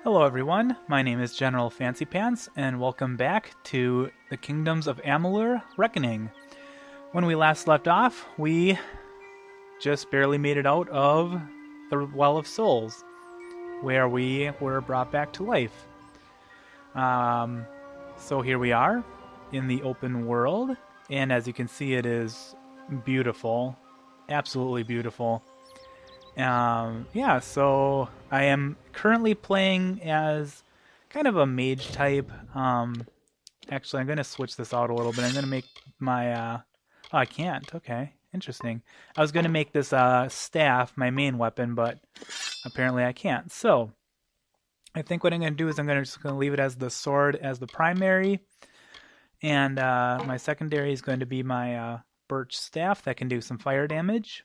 Hello everyone, my name is General Fancy Pants, and welcome back to the Kingdoms of Amalur Reckoning. When we last left off, we just barely made it out of the Well of Souls, where we were brought back to life. So here we are, in the open world, and as you can see it is beautiful, absolutely beautiful. Yeah, so I am currently playing as kind of a mage type. Actually, I'm going to switch this out a little bit. I'm going to make my, oh, I can't. Okay, interesting. I was going to make this staff my main weapon, but apparently I can't. So I think what I'm going to do is I'm just going to leave it as the sword as the primary. And my secondary is going to be my birch staff that can do some fire damage.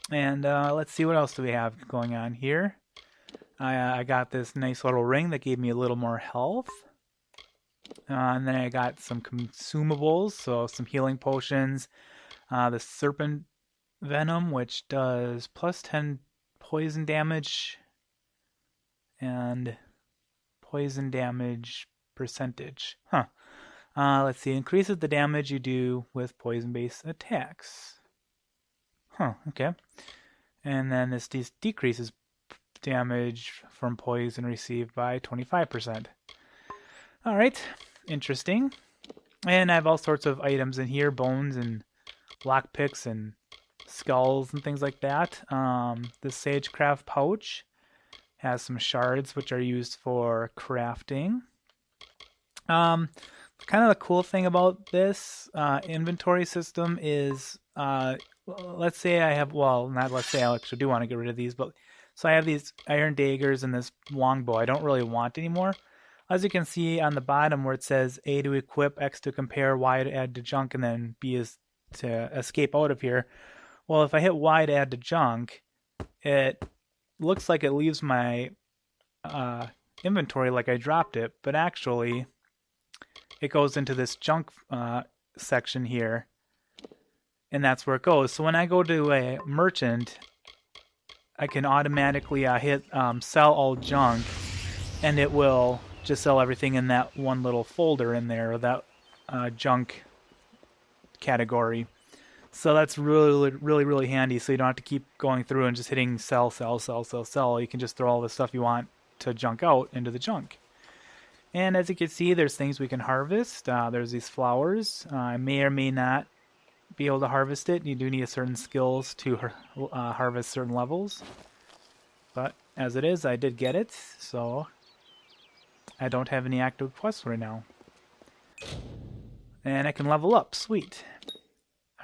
And let's see, what else do we have going on here. I got this nice little ring that gave me a little more health. And then I got some consumables, so some healing potions. The serpent venom, which does plus 10 poison damage and poison damage percentage. Let's see, increases the damage you do with poison-based attacks. Okay. And then this decreases damage from poison received by 25%. Alright, interesting. And I have all sorts of items in here, bones and lockpicks and skulls and things like that. The Sagecraft pouch has some shards which are used for crafting. Kind of the cool thing about this inventory system is, let's say I have, well, not let's say, I actually do want to get rid of these, but so I have these iron daggers and this longbow I don't really want anymore. As you can see on the bottom where it says A to equip, X to compare, Y to add to junk, and then B is to escape out of here. Well, if I hit Y to add to junk, it looks like it leaves my inventory like I dropped it, but actually it goes into this junk section here, and that's where it goes. So when I go to a merchant, I can automatically hit sell all junk, and it will just sell everything in that one little folder in there, or that junk category. So that's really handy, so you don't have to keep going through and just hitting sell. You can just throw all the stuff you want to junk out into the junk. And as you can see, there's things we can harvest. There's these flowers. I may or may not be able to harvest it. You do need certain skills to harvest certain levels. But as it is, I did get it, so I don't have any active quests right now. And I can level up. Sweet.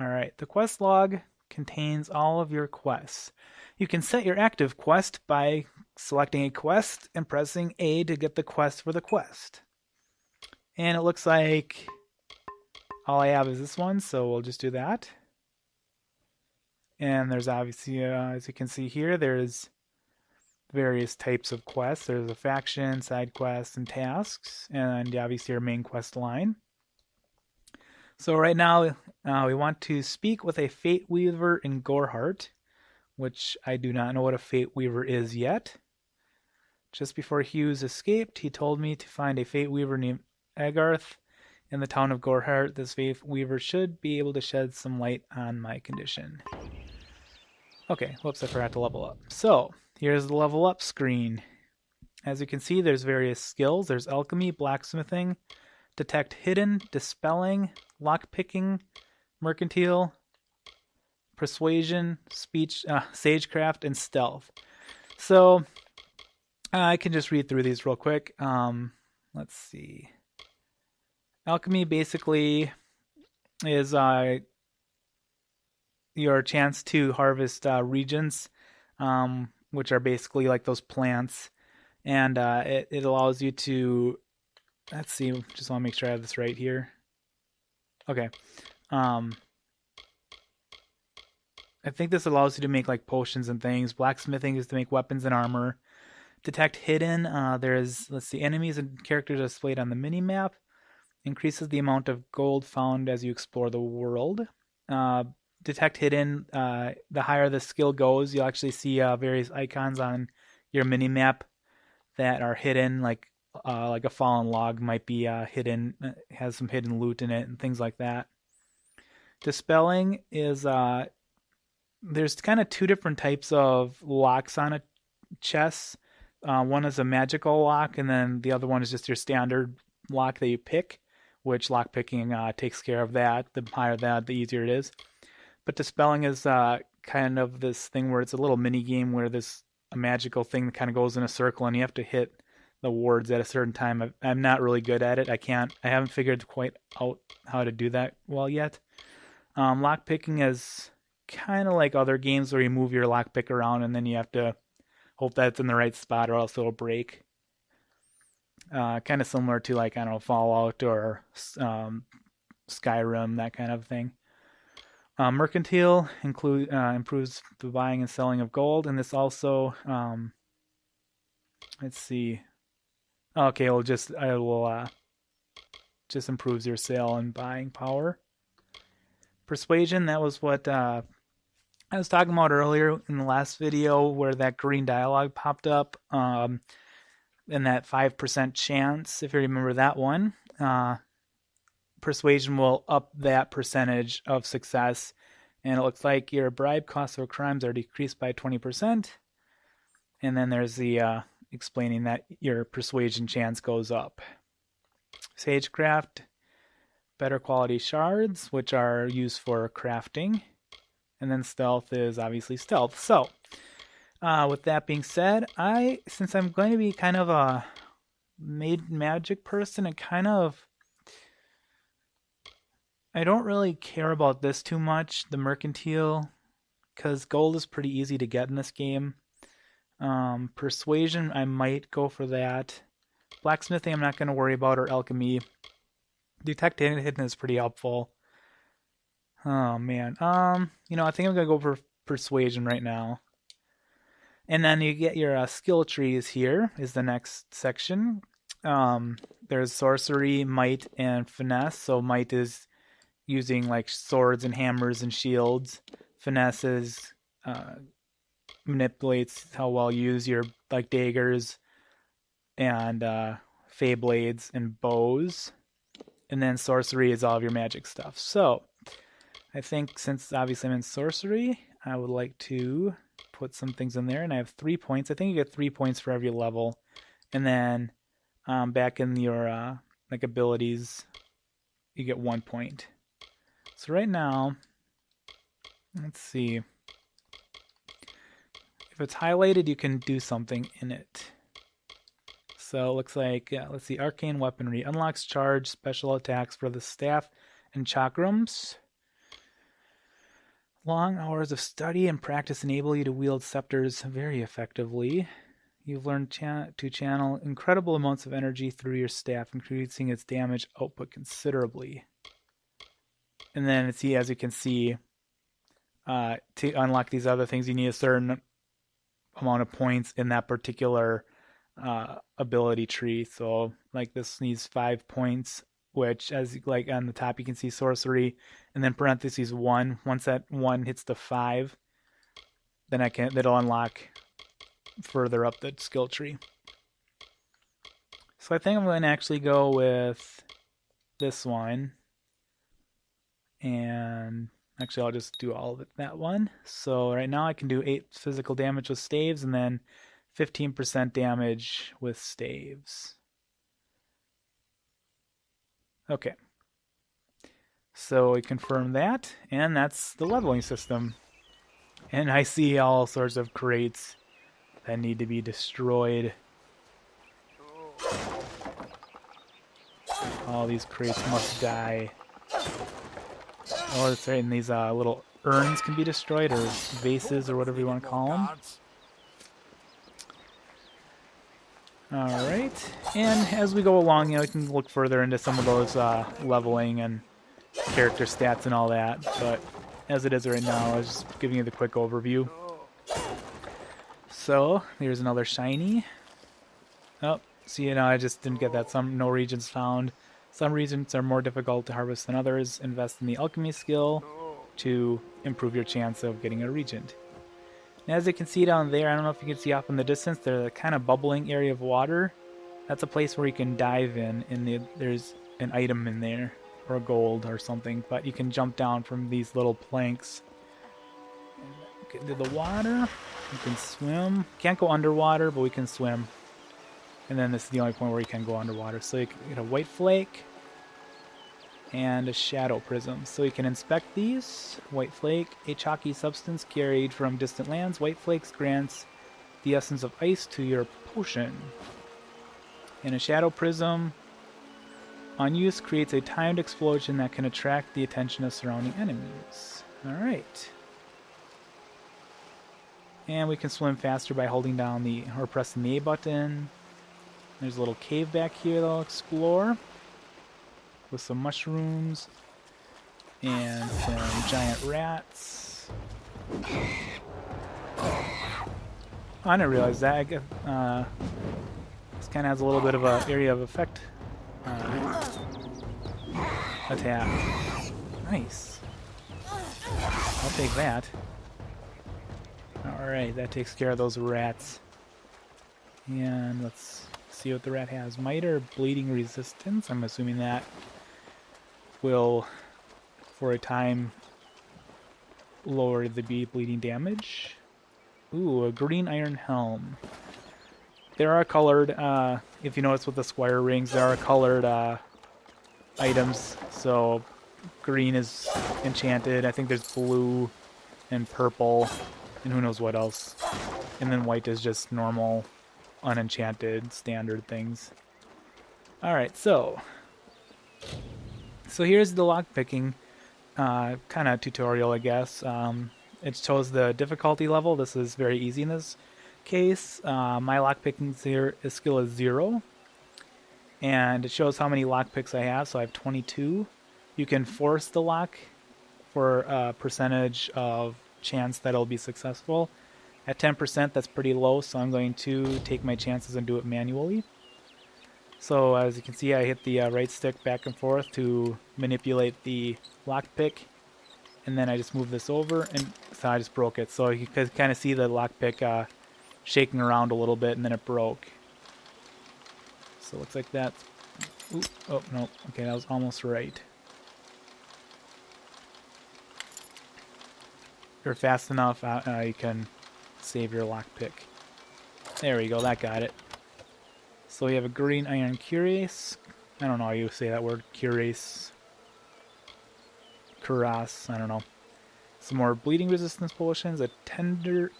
Alright, the quest log contains all of your quests. You can set your active quest by selecting a quest and pressing A to get the quest for the quest. And it looks like all I have is this one, so we'll just do that. And there's obviously, as you can see here, there's various types of quests. There's a faction, side quests, and tasks, and obviously your main quest line. So right now, we want to speak with a Fate Weaver in Goreheart, which I do not know what a Fate Weaver is yet. Just before Hughes escaped, he told me to find a Fate Weaver named Agarth in the town of Goreheart. This Fate Weaver should be able to shed some light on my condition. Okay, whoops, I forgot to level up. So, here's the level up screen. As you can see, there's various skills. There's alchemy, blacksmithing, detect hidden, dispelling, lockpicking, mercantile, persuasion, speech, sagecraft, and stealth. So I can just read through these real quick. Let's see. Alchemy basically is your chance to harvest regions, which are basically like those plants, and it allows you to, let's see, just want to make sure I have this right here. Okay. I think this allows you to make like potions and things. Blacksmithing is to make weapons and armor. Detect hidden. There's, let's see, enemies and characters displayed on the mini-map. Increases the amount of gold found as you explore the world. Detect hidden. The higher the skill goes, you'll actually see various icons on your mini-map that are hidden, like a fallen log might be hidden, has some hidden loot in it, and things like that. Dispelling is there's kind of two different types of locks on a chest. One is a magical lock, and then the other one is just your standard lock that you pick, which lock picking takes care of that. The higher that, the easier it is. But dispelling is kind of this thing where it's a little mini game where there's a magical thing that kind of goes in a circle, and you have to hit the wards at a certain time. I'm not really good at it. I haven't figured quite out how to do that well yet. Lock picking is kind of like other games where you move your lockpick around and then you have to hope that it's in the right spot or else it'll break. Kind of similar to, like, I don't know, Fallout or Skyrim, that kind of thing. Mercantile improves the buying and selling of gold, and this also, let's see. Okay, I will just improves your sale and buying power. Persuasion, that was what I was talking about earlier in the last video where that green dialogue popped up, and that 5% chance, if you remember that one. Persuasion will up that percentage of success, and it looks like your bribe costs or crimes are decreased by 20%. And then there's the explaining that your persuasion chance goes up. Sagecraft, better quality shards, which are used for crafting. And then stealth is obviously stealth. So, with that being said, since I'm going to be kind of a magic person, I don't really care about this too much, the mercantile, because gold is pretty easy to get in this game. Persuasion, I might go for that. Blacksmithing, I'm not going to worry about, or alchemy. Detect hidden is pretty helpful. Oh man, I think I'm gonna go for persuasion right now. And then you get your skill trees here is the next section. There's sorcery, might, and finesse. So might is using like swords and hammers and shields. Finesse is manipulates how well you use your like daggers and fey blades and bows. And then sorcery is all of your magic stuff. So I think since obviously I'm in sorcery, I would like to put some things in there, and I have 3 points. I think you get 3 points for every level. And then back in your like abilities, you get 1 point. So right now, let's see. If it's highlighted, you can do something in it. So it looks like, let's see, arcane weaponry unlocks charge special attacks for the staff and chakrams. Long hours of study and practice enable you to wield scepters very effectively. You've learned to channel incredible amounts of energy through your staff, increasing its damage output considerably. And then, as you can see, to unlock these other things, you need a certain amount of points in that particular ability tree. So, like, this needs 5 points, which, as like on the top, you can see sorcery, and then parentheses 1. Once that 1 hits the 5, then that'll unlock further up the skill tree. So I think I'm going to actually go with this one, and actually I'll just do all of it that one. So right now I can do 8 physical damage with staves, and then 15% damage with staves. Okay. So we confirm that, and that's the leveling system. And I see all sorts of crates that need to be destroyed. All these crates must die. Oh, that's right, and these little urns can be destroyed, or vases, or whatever you want to call them. Alright, and as we go along, we can look further into some of those leveling and character stats and all that, but as it is right now, I was just giving you the quick overview. So, here's another shiny. Oh, see, I just didn't get that. No regions found. Some regions are more difficult to harvest than others. Invest in the alchemy skill to improve your chance of getting a regent. And as you can see down there, I don't know if you can see off in the distance, there's a kind of bubbling area of water. That's a place where you can dive in, and there's an item in there, or gold or something, but you can jump down from these little planks get into the water. You can swim. Can't go underwater, but we can swim. And then this is the only point where you can go underwater. So you can get a white flake and a shadow prism. So you can inspect these. White flake, a chalky substance carried from distant lands. White flakes grants the essence of ice to your potion. And a shadow prism, on use, creates a timed explosion that can attract the attention of surrounding enemies. Alright. And we can swim faster by holding down or pressing the A button. There's a little cave back here that I'll explore with some mushrooms and some giant rats. Oh, I didn't realize that. I guess, this kind of has a little bit of an area of effect attack. Nice. I'll take that. Alright, that takes care of those rats. And let's see what the rat has. Might or bleeding resistance. I'm assuming that will, for a time, lower the bleeding damage. Ooh, a green iron helm. There are colored, if you notice with the squire rings, there are colored items. So green is enchanted. I think there's blue and purple and who knows what else. And then white is just normal, unenchanted, standard things. Alright, so here's the lockpicking kind of tutorial, I guess. It shows the difficulty level. This is very easy in this case. My lockpicking skill is 0. And it shows how many lockpicks I have, so I have 22. You can force the lock for a percentage of chance that it'll be successful. At 10%, that's pretty low, so I'm going to take my chances and do it manually. So as you can see, I hit the right stick back and forth to manipulate the lockpick, and then I just move this over, and so I just broke it. So you can kind of see the lockpick shaking around a little bit, and then it broke. So it looks like that. Ooh, oh, no. Okay, that was almost right. If you're fast enough, you can save your lockpick. There we go, that got it. So we have a green iron cuirass. I don't know how you say that word. Cuirass. Cuirass, I don't know. Some more bleeding resistance potions. A tinder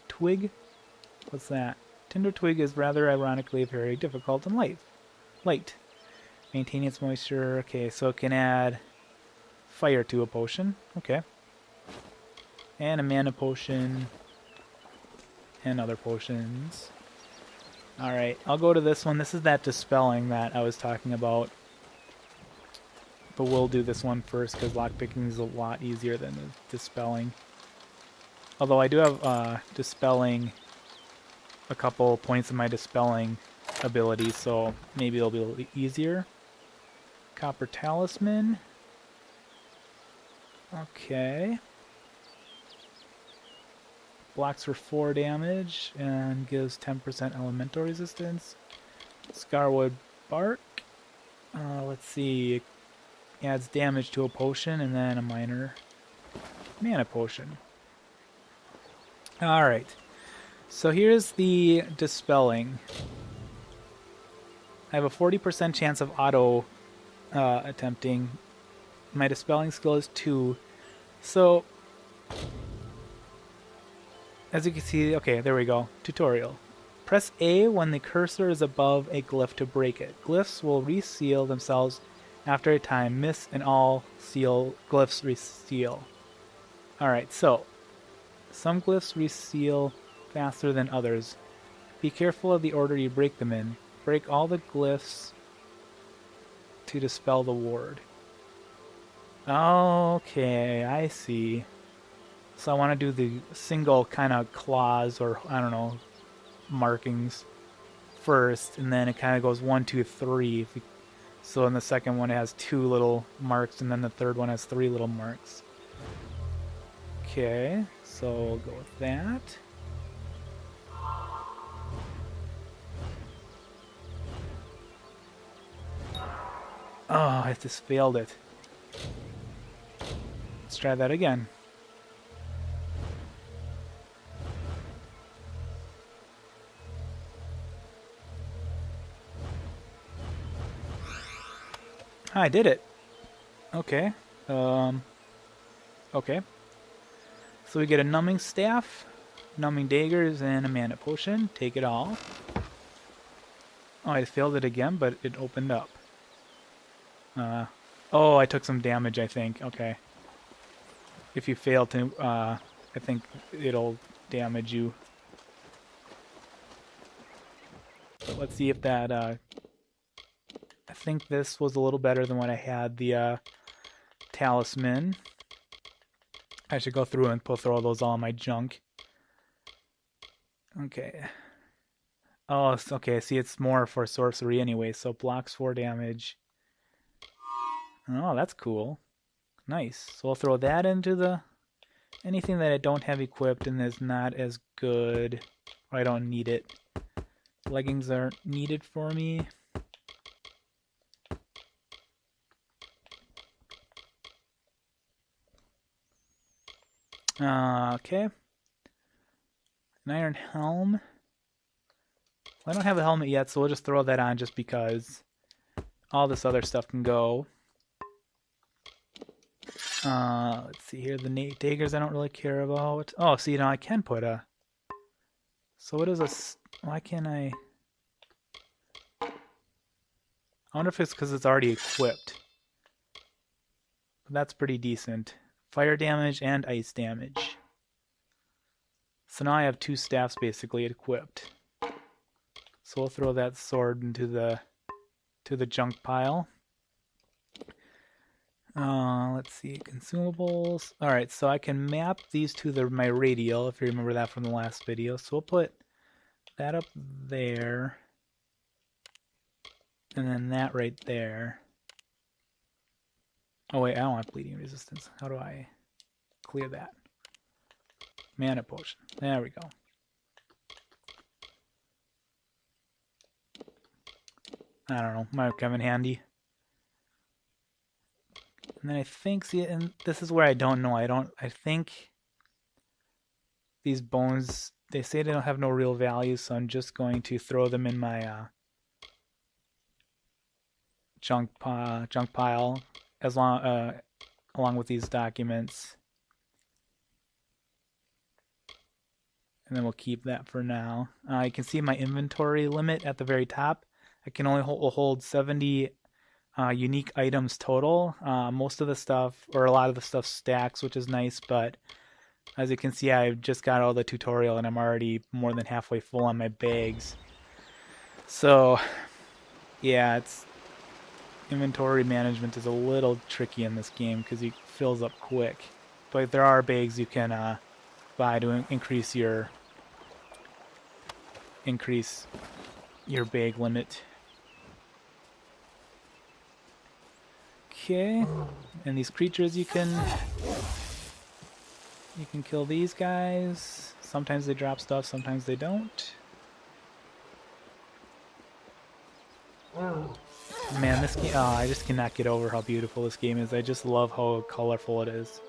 twig. What's that? Tinder twig is rather ironically very difficult and light. Maintaining its moisture. Okay, so it can add fire to a potion. Okay. And a mana potion. And other potions. Alright, I'll go to this one. This is that dispelling that I was talking about. But we'll do this one first because lockpicking is a lot easier than the dispelling. Although I do have dispelling, a couple points of my dispelling ability, so maybe it'll be a little easier. Copper talisman. Okay. Blocks for 4 damage and gives 10% elemental resistance. Scarwood bark. Let's see. Adds damage to a potion and then a minor mana potion. Alright. So here's the dispelling. I have a 40% chance of auto attempting. My dispelling skill is 2. So as you can see, okay, there we go. Tutorial. Press A when the cursor is above a glyph to break it. Glyphs will reseal themselves after a time. Miss and all glyphs reseal. Alright, so some glyphs reseal faster than others. Be careful of the order you break them in. Break all the glyphs to dispel the ward. Okay, I see. So I want to do the single kind of claws or, I don't know, markings first, and then it kind of goes 1, 2, 3. So in the second one it has 2 little marks, and then the third one has 3 little marks. Okay, So we'll go with that. Oh, I just failed it. Let's try that again. I did it. Okay. Okay. So we get a numbing staff, numbing daggers, and a mana potion. Take it all. Oh, I failed it again, but it opened up. Oh, I took some damage, I think. Okay. If you fail to, I think it'll damage you. But let's see if that, I think this was a little better than what I had, the, talisman. I should go through and throw those all in my junk. Okay. Oh, okay, see, it's more for sorcery anyway, so blocks 4 damage. Oh, that's cool. Nice. So I'll throw that into the... anything that I don't have equipped and is not as good, or I don't need it. Leggings aren't needed for me. Okay. An iron helm. Well, I don't have a helmet yet, so we'll just throw that on just because all this other stuff can go. Let's see here. The daggers I don't really care about. Oh, see, now I can put a... So what is a... Why can't I... I wonder if it's because it's already equipped. But that's pretty decent. Fire damage and ice damage. So now I have 2 staffs basically equipped. So we'll throw that sword into the junk pile. Let's see, consumables. Alright, so I can map these to my radial, if you remember that from the last video. So we'll put that up there. And then that right there. Oh wait, I don't want bleeding resistance. How do I clear that? Mana potion. There we go. I don't know. Might come in handy. And then I think, see, and this is where I don't know. I think these bones, they say they don't have no real value, so I'm just going to throw them in my junk pile along with these documents. And then we'll keep that for now. You can see my inventory limit at the very top. I can only hold 70 unique items total. Most of the stuff, or a lot of the stuff, stacks, which is nice, but as you can see, I just got all the tutorial and I'm already more than halfway full on my bags. So, yeah, inventory management is a little tricky in this game because it fills up quick. But there are bags you can buy to increase your bag limit. Okay, and these creatures you can kill these guys. Sometimes they drop stuff, sometimes they don't. Man, this game, I just cannot get over how beautiful this game is. I just love how colorful it is.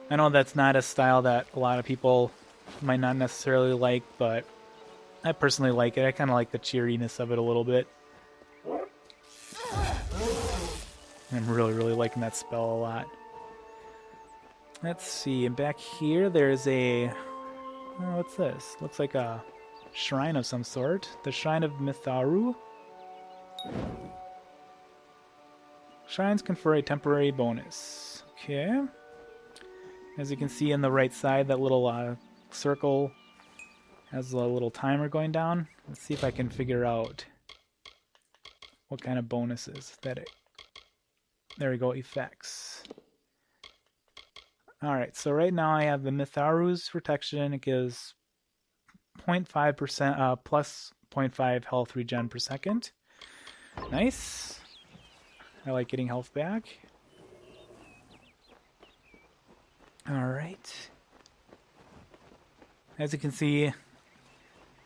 I know that's not a style that a lot of people might not necessarily like, but I personally like it. I kind of like the cheeriness of it a little bit. I'm really, really liking that spell a lot. Let's see, and back here there's a... oh, what's this? Looks like a shrine of some sort. The Shrine of Mitharu. Shrines confer a temporary bonus. Okay. As you can see on the right side, that little circle has a little timer going down. Let's see if I can figure out what kind of bonuses that it... There we go, effects. Alright, so right now I have the Mitharu's protection. It gives 0.5%, plus 0.5 health regen per second. Nice. I like getting health back. Alright. as you can see,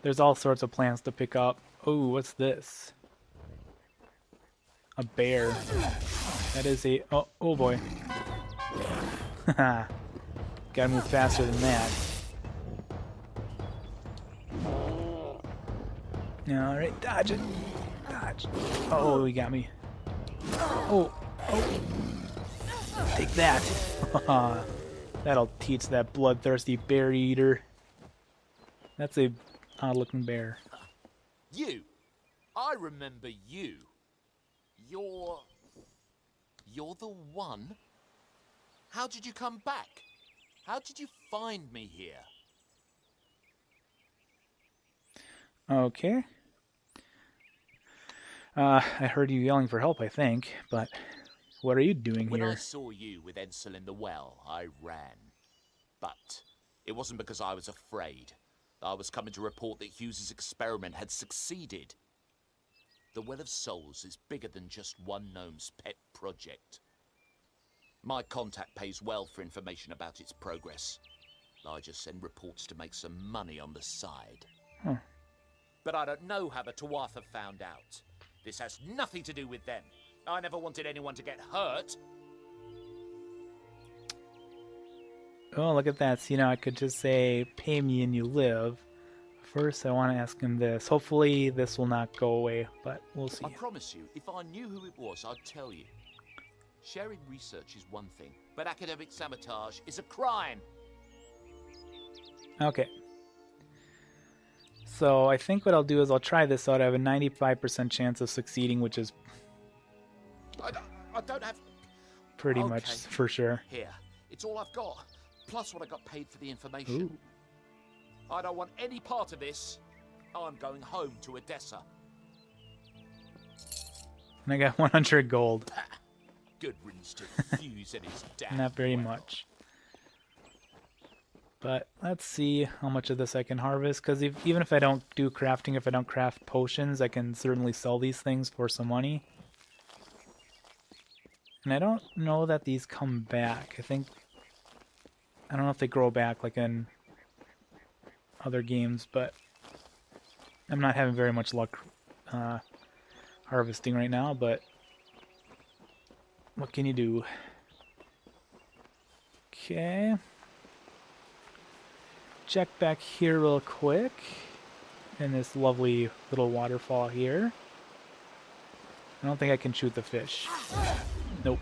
there's all sorts of plants to pick up. Oh, what's this? A bear. That is a... Oh, oh boy. Haha. Gotta move faster than that. Alright, dodge it. Dodge. Oh, he got me. Oh, oh. Take that. That'll teach that bloodthirsty bear eater. That's a odd looking bear. You? I remember you. You're the one? How did you come back? How did you find me here? Okay. I heard you yelling for help, I think, but what are you doing When here? I saw you with Edsel in the well, I ran. But it wasn't because I was afraid. I was coming to report that Hughes's experiment had succeeded. The Well of Souls is bigger than just one gnome's pet project. My contact pays well for information about its progress. I just send reports to make some money on the side. Huh. But I don't know how the Tuatha found out. This has nothing to do with them. I never wanted anyone to get hurt. Oh, look at that. So, I could just say, pay me and you live. First, I want to ask him this. Hopefully, this will not go away, but we'll see. I promise you, if I knew who it was, I'd tell you. Sharing research is one thing, but academic sabotage is a crime. Okay. So, I think what I'll do is I'll try this out. I have a 95% chance of succeeding, which is I don't have... pretty much for sure. Here, it's all I've got, plus what I got paid for the information. Ooh. I don't want any part of this. I'm going home to Odessa. And I got 100 gold. Good riddance to Hughes and his dad. Not very much. But let's see how much of this I can harvest, because even if I don't do crafting, if I don't craft potions, I can certainly sell these things for some money. And I don't know that these come back. I don't know if they grow back like in other games, but I'm not having very much luck harvesting right now, but what can you do? Okay. Check back here real quick in this lovely little waterfall here. I don't think I can shoot the fish. Nope.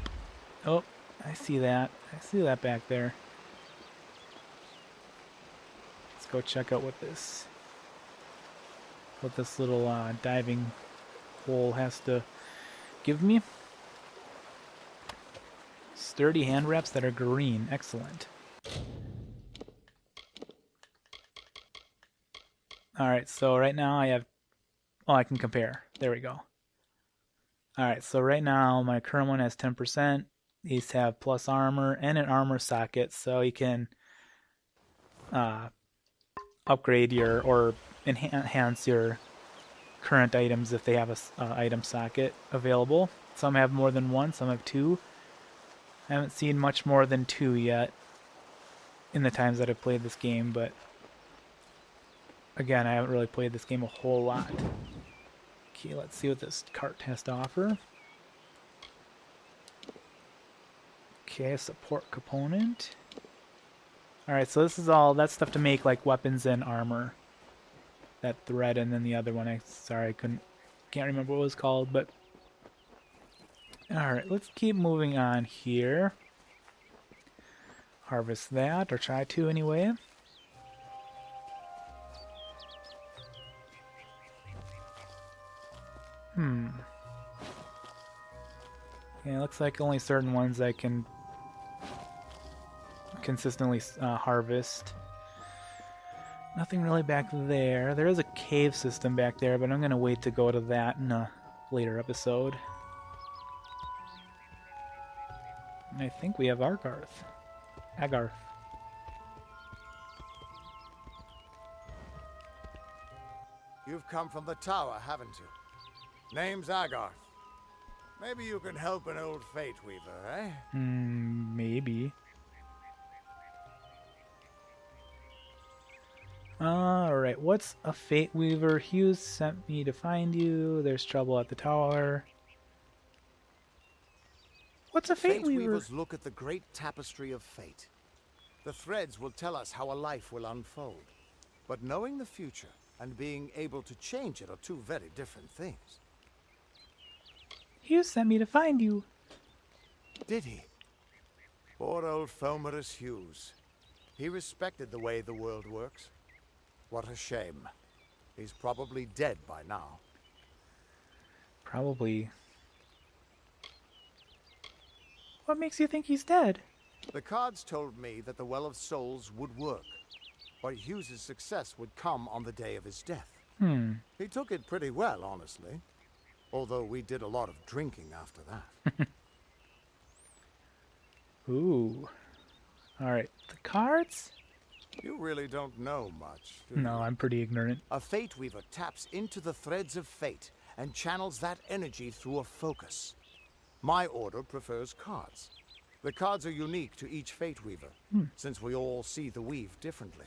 Oh, I see that. I see that back there. Let's go check out what this little diving hole has to give me. Sturdy hand wraps that are green. Excellent. Alright, so right now I have... Oh, I can compare. There we go. Alright, so right now my current one has 10%. These have plus armor and an armor socket, so you can upgrade or enhance your current items if they have a item socket available. Some have more than one, some have two. I haven't seen much more than two yet in the times that I've played this game, but again, I haven't really played this game a whole lot. Okay, let's see what this cart has to offer. Okay, support component. Alright, so this is all that stuff to make like weapons and armor. That thread, and then the other one, sorry, I can't remember what it was called, but alright, let's keep moving on here. Harvest that, or try to anyway. Yeah, it looks like only certain ones I can consistently harvest. Nothing really back there. There is a cave system back there, but I'm going to wait to go to that in a later episode. And I think we have Agarth. You've come from the tower, haven't you? Name's Agarth. Maybe you can help an old fate weaver, eh? Maybe. Alright, what's a Fate Weaver? Hughes sent me to find you. There's trouble at the tower. What's a Fate Fate Weaver? Weavers look at the great tapestry of fate. The threads will tell us how a life will unfold. But knowing the future and being able to change it are two very different things. Hughes sent me to find you. Did he? Poor old Fomerus Hughes. He respected the way the world works. What a shame. He's probably dead by now. Probably. What makes you think he's dead? The cards told me that the Well of Souls would work, but Hughes' success would come on the day of his death. He took it pretty well, honestly. Although we did a lot of drinking after that. Ooh. Alright, the cards? You really don't know much, do you? No, I'm pretty ignorant. A Fate Weaver taps into the threads of fate and channels that energy through a focus. My order prefers cards. The cards are unique to each Fate Weaver, since we all see the weave differently.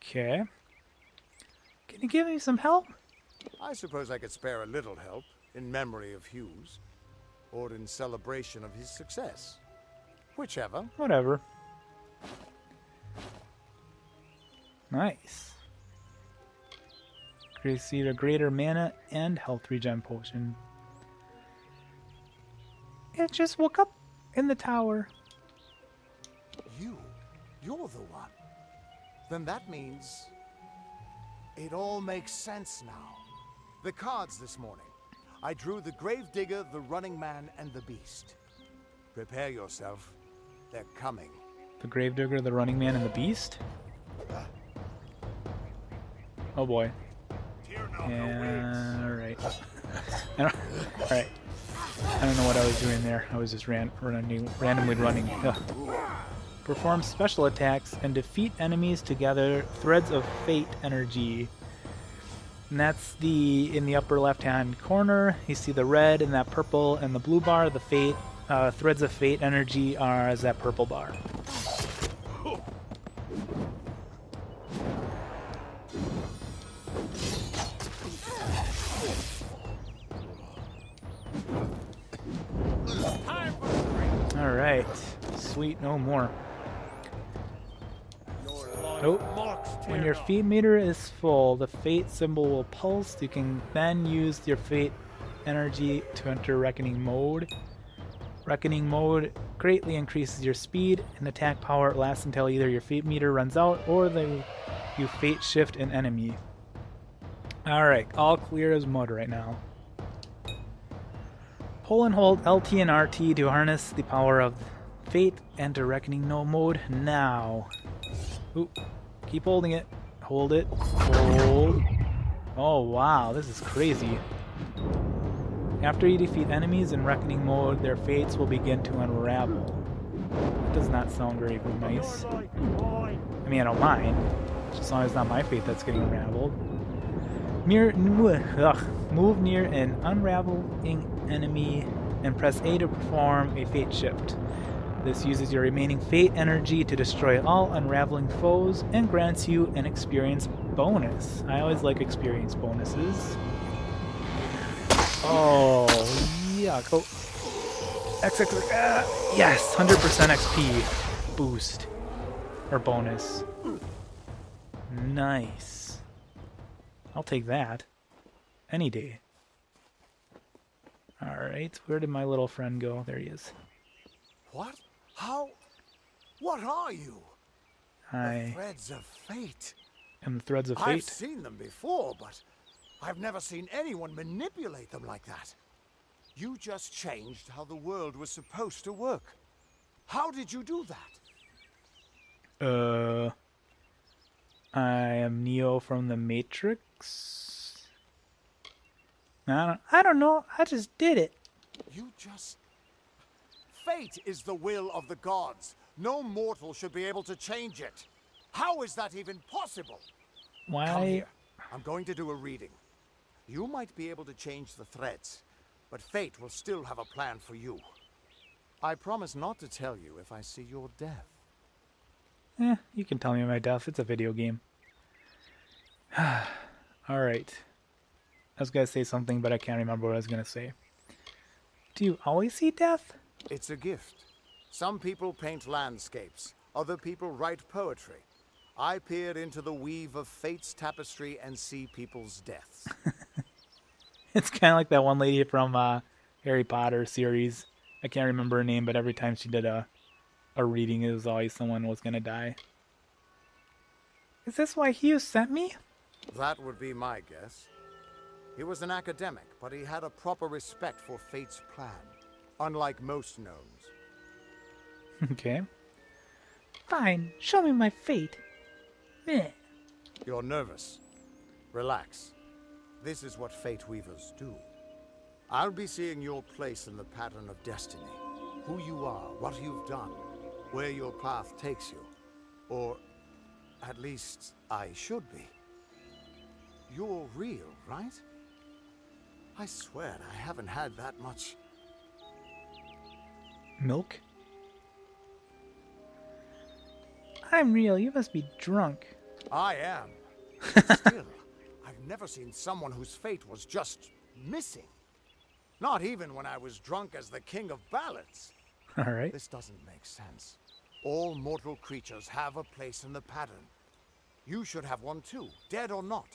Okay. Can you give me some help? I suppose I could spare a little help in memory of Hughes, or in celebration of his success. Whichever. Whatever. Nice. Receive a greater mana and health regen potion. It just woke up in the tower. You're the one. Then that means it all makes sense now. The cards this morning. I drew the Gravedigger, the Running Man, and the Beast. Prepare yourself. They're coming. The Gravedigger, the Running Man, and the Beast? Oh boy. Yeah, alright. Alright. I don't know what I was doing there. I was just randomly running. Ugh. Perform special attacks and defeat enemies to gather threads of fate energy. And that's in the upper left hand corner. You see the red and that purple and the blue bar. The fate threads of fate energy are as that purple bar. Alright. Sweet, no more. Oh, when your fate meter is full, the fate symbol will pulse. You can then use your fate energy to enter reckoning mode. Reckoning mode greatly increases your speed and attack power. It lasts until either your fate meter runs out or you fate shift an enemy. Alright, all clear as mud right now. Pull and hold LT and RT to harness the power of fate. Enter reckoning no mode now. Ooh, keep holding it. Hold it. Hold. Oh wow, this is crazy. After you defeat enemies in reckoning mode, their fates will begin to unravel. That does not sound very nice. I mean, I don't mind, just as long as it's not my fate that's getting unraveled. Move near an unraveling enemy and press A to perform a fate shift. This uses your remaining fate energy to destroy all unraveling foes and grants you an experience bonus. I always like experience bonuses. Oh, yuck. Oh. Yes, 100% XP boost. Or bonus. Nice. I'll take that. Any day. Alright, where did my little friend go? There he is. What? How? What are you? The threads of fate. And the threads of fate? I've seen them before, but I've never seen anyone manipulate them like that. You just changed how the world was supposed to work. How did you do that? I am Neo from the Matrix. I don't know. I just did it. Fate is the will of the gods. No mortal should be able to change it. How is that even possible? Why? Come here. I'm going to do a reading. You might be able to change the threads, but fate will still have a plan for you. I promise not to tell you if I see your death. You can tell me my death. It's a video game. All right. I was going to say something, but I can't remember what I was going to say. Do you always see death? It's a gift. Some people paint landscapes, other people write poetry. I peer into the weave of fate's tapestry and see people's deaths. It's kind of like that one lady from Harry Potter series. I can't remember her name, but every time she did a reading, it was always someone was going to die. Is this why Hugh sent me? That would be my guess. He was an academic, but he had a proper respect for fate's plan, unlike most gnomes. Okay. Fine, show me my fate. Meh. You're nervous. Relax. This is what fate weavers do. I'll be seeing your place in the pattern of destiny. Who you are, what you've done, where your path takes you. Or, at least, I should be. You're real, right? I swear I haven't had that much. Milk? I'm real, you must be drunk. I am. Still, I've never seen someone whose fate was just missing. Not even when I was drunk as the king of ballads. Alright. This doesn't make sense. All mortal creatures have a place in the pattern. You should have one too, dead or not.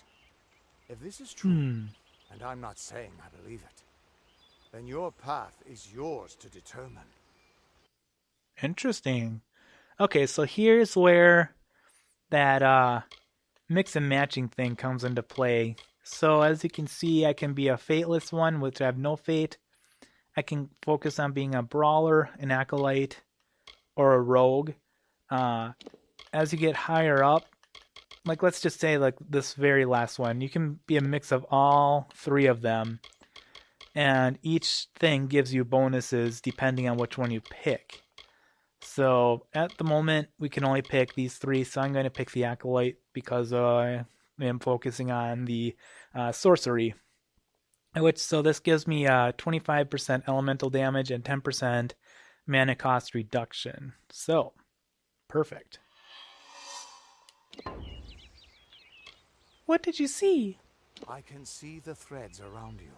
If this is true, and I'm not saying I believe it, then your path is yours to determine. Interesting. Okay, so here's where that mix and matching thing comes into play. So as you can see, I can be a fateless one, which I have no fate. I can focus on being a brawler, an acolyte, or a rogue. As you get higher up, like let's just say like this very last one, you can be a mix of all three of them. And each thing gives you bonuses depending on which one you pick. So at the moment, we can only pick these three. So I'm going to pick the Acolyte because I am focusing on the sorcery. So this gives me 25% elemental damage and 10% mana cost reduction. So, perfect. What did you see? I can see the threads around you,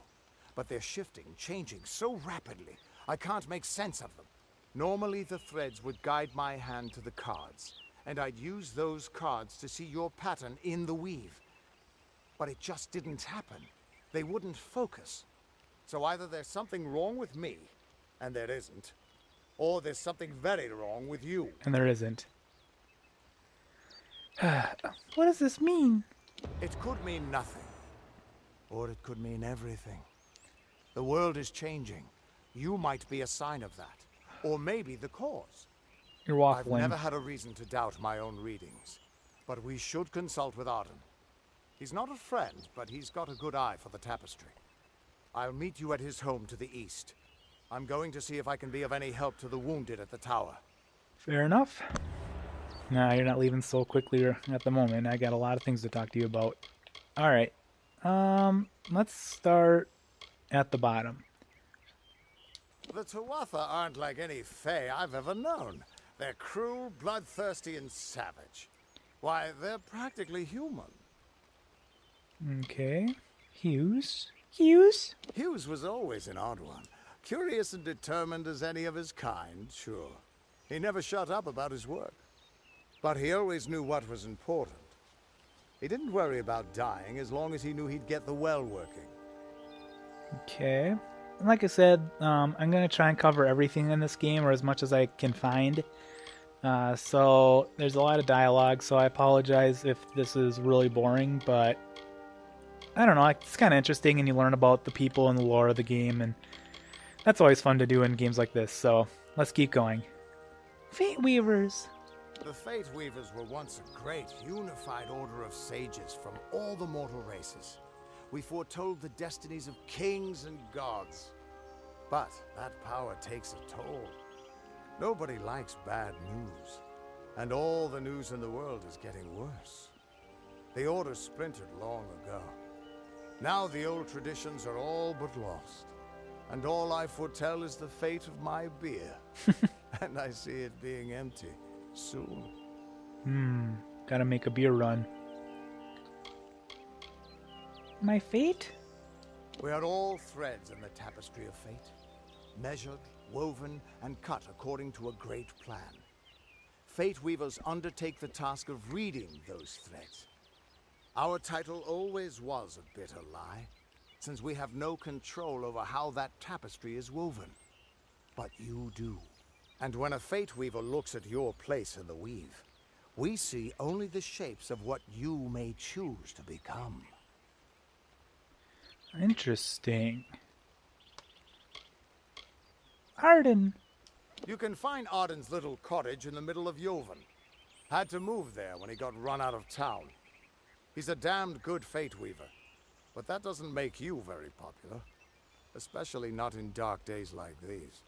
but they're shifting, changing so rapidly, I can't make sense of them. Normally the threads would guide my hand to the cards, and I'd use those cards to see your pattern in the weave. But it just didn't happen. They wouldn't focus. So either there's something wrong with me, and there isn't, or there's something very wrong with you. And there isn't. What does this mean? It could mean nothing, or it could mean everything. The world is changing. You might be a sign of that. Or maybe the cause. You're waffling. I've never had a reason to doubt my own readings. But we should consult with Arden. He's not a friend, but he's got a good eye for the tapestry. I'll meet you at his home to the east. I'm going to see if I can be of any help to the wounded at the tower. Fair enough. Nah, you're not leaving so quickly at the moment. I got a lot of things to talk to you about. Alright. Let's start at the bottom. The Tuatha aren't like any Fae I've ever known. They're cruel, bloodthirsty, and savage. Why, they're practically human. Okay. Hughes? Hughes? Hughes was always an odd one. Curious and determined as any of his kind, sure. He never shut up about his work. But he always knew what was important. He didn't worry about dying as long as he knew he'd get the well working. Okay. Like I said, I'm going to try and cover everything in this game, or as much as I can find. So there's a lot of dialogue, so I apologize if this is really boring, but I don't know, it's kind of interesting, and you learn about the people and the lore of the game, and that's always fun to do in games like this, so let's keep going. Fate Weavers. The Fate Weavers were once a great, unified order of sages from all the mortal races. We foretold the destinies of kings and gods. But that power takes a toll. Nobody likes bad news. And all the news in the world is getting worse. The order splintered long ago. Now the old traditions are all but lost. And all I foretell is the fate of my beer. And I see it being empty soon. Gotta make a beer run. my fate? We are all threads in the tapestry of fate, measured, woven, and cut according to a great plan. Fate weavers undertake the task of reading those threads. Our title always was a bitter lie, since we have no control over how that tapestry is woven. But you do. And when a fate weaver looks at your place in the weave, we see only the shapes of what you may choose to become. Interesting. Arden! You can find Arden's little cottage in the middle of Yulven. Had to move there when he got run out of town. He's a damned good fate weaver, but that doesn't make you very popular. Especially not in dark days like these.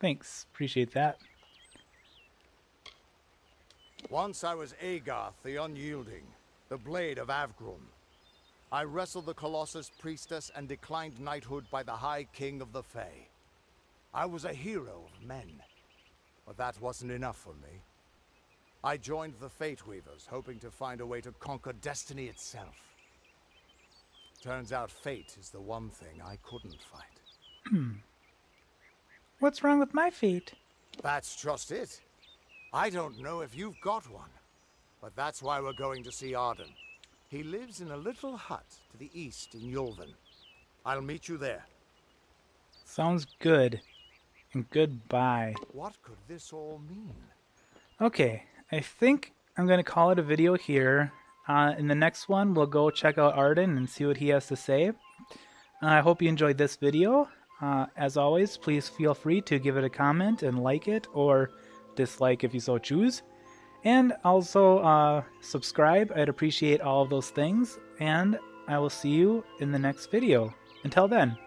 Thanks, appreciate that. Once I was Agarth the Unyielding, the Blade of Avgrum. I wrestled the Colossus priestess and declined knighthood by the High King of the Fae. I was a hero of men, but that wasn't enough for me. I joined the Fate Weavers, hoping to find a way to conquer destiny itself. Turns out fate is the one thing I couldn't fight. What's wrong with my fate? That's just it. I don't know if you've got one, but that's why we're going to see Arden. He lives in a little hut to the east in Yulven. I'll meet you there. Sounds good. And goodbye. What could this all mean? Okay, I think I'm going to call it a video here. In the next one, we'll go check out Arden and see what he has to say. I hope you enjoyed this video. As always, please feel free to give it a comment and like it, or dislike if you so choose. And also subscribe. I'd appreciate all of those things. And I will see you in the next video. Until then.